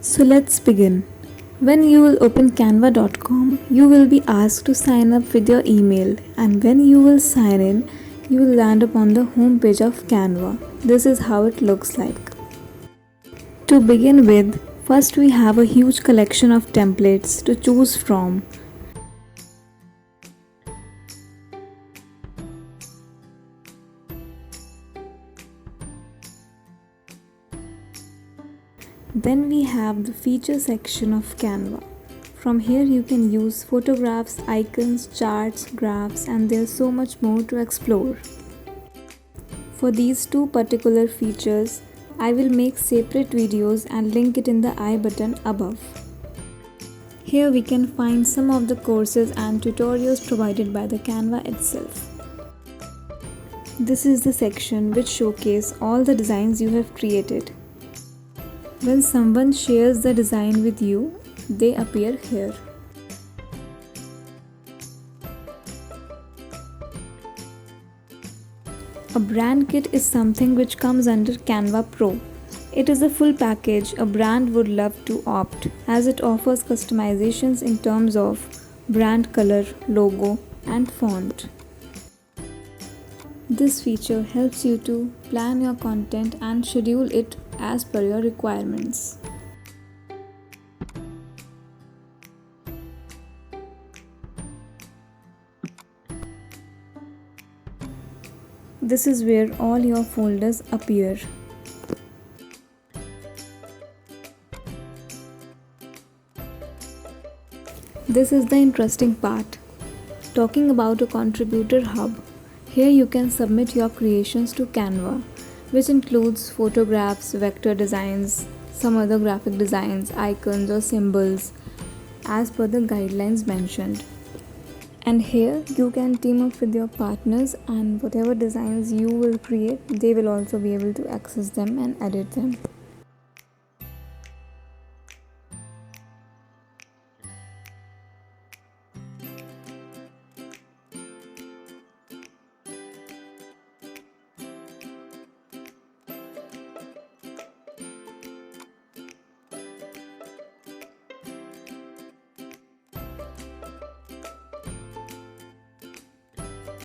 So let's begin. When you will open canva.com, you will be asked to sign up with your email, and when you will sign in, you will land upon the home page of Canva. This is how it looks like. To begin with, first we have a huge collection of templates to choose from. Then we have the feature section of Canva. From here you can use photographs, icons, charts, graphs, and there's so much more to explore. For these two particular features, I will make separate videos and link it in the I button above. Here we can find some of the courses and tutorials provided by the Canva itself. This is the section which showcases all the designs you have created. When someone shares the design with you, they appear here. A brand kit is something which comes under Canva Pro. It is a full package a brand would love to opt, as it offers customizations in terms of brand color, logo, and font. This feature helps you to plan your content and schedule it as per your requirements. This is where all your folders appear. This is the interesting part. Talking about a contributor hub, here you can submit your creations to Canva, which includes photographs, vector designs, some other graphic designs, icons or symbols as per the guidelines mentioned. And here you can team up with your partners, and whatever designs you will create, they will also be able to access them and edit them.